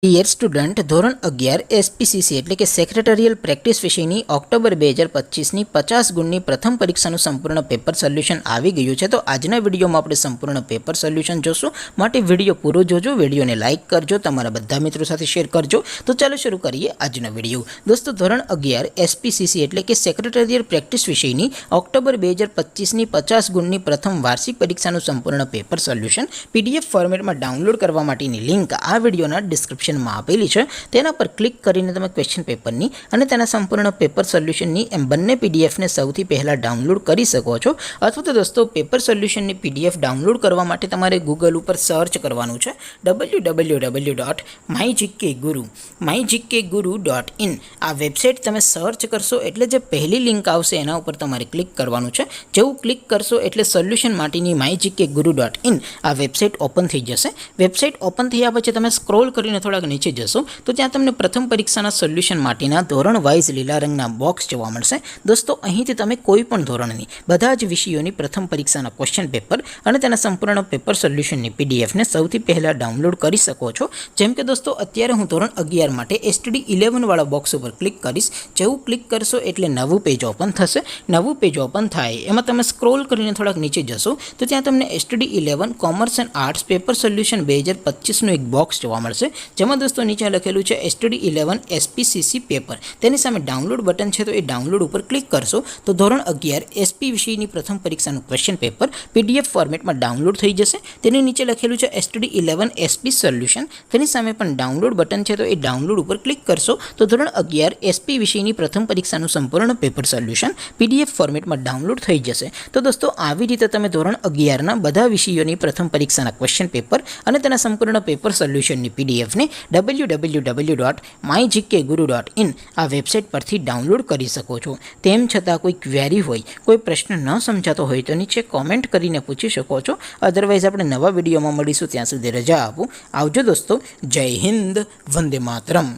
Dear student, ધોરણ 11 SPCC એટલે કે સેક્રેટરીયલ પ્રેક્ટિસ વિષયની ઓક્ટોબર 2025ની 50 ગુણની પ્રથમ પરીક્ષાનું સંપૂર્ણ પેપર સોલ્યુશન આવી ગયું છે. તો આજના વિડીયોમાં આપણે સંપૂર્ણ પેપર સોલ્યુશન જોશું. માટે વિડીયો પૂરો જોજો, વિડીયોને લાઇક કરજો, તમારા બધા મિત્રો સાથે શેર કરજો. તો ચાલો શરૂ કરીએ આજનો વિડીયો. દોસ્તો, ધોરણ 11 એસપીસીસી એટલે કે સેક્રેટરીયલ પ્રેક્ટિસ વિષયની ઓક્ટોબર 2025ની 50 ગુણની પ્રથમ વાર્ષિક પરીક્ષાનું સંપૂર્ણ પેપર સોલ્યુશન પીડીએફ ફોર્મેટમાં ડાઉનલોડ કરવા માટેની લિંક આ વિડીયોના ડિસ્ક્રિપ્શન આપેલી છે. તેના પર ક્લિક કરીને તમે ક્વેશ્ચન પેપરની અને તેના સંપૂર્ણ પેપર સોલ્યુશનની એમ બંને પીડીએફને સૌથી પહેલાં ડાઉનલોડ કરી શકો છો. અથવા તો દોસ્તો, પેપર સોલ્યુશનની પીડીએફ ડાઉનલોડ કરવા માટે તમારે ગૂગલ ઉપર સર્ચ કરવાનું છે www.mygkguru.in. આ વેબસાઇટ તમે સર્ચ કરશો એટલે જે પહેલી લિંક આવશે એના ઉપર તમારે ક્લિક કરવાનું છે. જેવું ક્લિક કરશો એટલે સોલ્યુશન માટેની mygkguru.in આ વેબસાઇટ ઓપન થઈ જશે. વેબસાઇટ ઓપન થયા પછી તમે સ્ક્રોલ કરીને થોડા નીચે જશો તો ત્યાં તમને પ્રથમ પરીક્ષાના સોલ્યુશન માટેના ધોરણ વાઇઝ લીલા રંગના બોક્સ જોવા મળશે. દોસ્તો, અહીંથી તમે કોઈ પણ ધોરણની બધા જ વિષયોની પ્રથમ પરીક્ષાના ક્વેશ્ચન પેપર અને તેના સંપૂર્ણ પેપર સોલ્યુશનની પીડીએફને સૌથી પહેલાં ડાઉનલોડ કરી શકો છો. જેમ કે દોસ્તો, અત્યારે હું ધોરણ 11 માટે એસટીડી 11 વાળા બોક્સ ઉપર ક્લિક કરીશ. જેવું ક્લિક કરશો એટલે નવું પેજ ઓપન થશે. નવું પેજ ઓપન થાય એમાં તમે સ્ક્રોલ કરીને થોડાક નીચે જશો તો ત્યાં તમને STD 11 commerce and arts paper solution 2025નું એક બોક્સ જોવા મળશે. જેમાં દોસ્તો નીચે લખેલું છે એસટીડી 11 એસપીસીસી પેપર. તેની સામે ડાઉનલોડ બટન છે, તો એ ડાઉનલોડ ઉપર ક્લિક કરશો તો ધોરણ 11 એસપી વિષયની પ્રથમ પરીક્ષાનું ક્વેશ્ચન પેપર પીડીએફ ફોર્મેટમાં ડાઉનલોડ થઈ જશે. તેની નીચે લખેલું છે એસટીડી 11 એસપી સોલ્યુશન. તેની સામે પણ ડાઉનલોડ બટન છે, તો એ ડાઉનલોડ ઉપર ક્લિક કરશો તો ધોરણ 11 એસપી વિષયની પ્રથમ પરીક્ષાનું સંપૂર્ણ પેપર સોલ્યુશન પીડીએફ ફોર્મેટમાં ડાઉનલોડ થઈ જશે. તો દોસ્તો, આવી રીતે તમે ધોરણ 11ના બધા વિષયોની પ્રથમ પરીક્ષાના ક્વેશ્ચન પેપર અને તેના સંપૂર્ણ પેપર સોલ્યુશનની પીડીએફને www.mygkguru.in આ વેબસાઇટ પરથી ડાઉનલોડ કરી શકો છો. તેમ છતાં કોઈ ક્વેરી હોય, કોઈ પ્રશ્ન ન સમજાતો હોય તો નીચે કોમેન્ટ કરીને પૂછી શકો છો. અધરવાઇઝ આપણે નવા વિડીયોમાં મળીશું. ત્યાં સુધી રજા આપો. આવજો દોસ્તો. જય હિન્દ. વંદે માતરમ.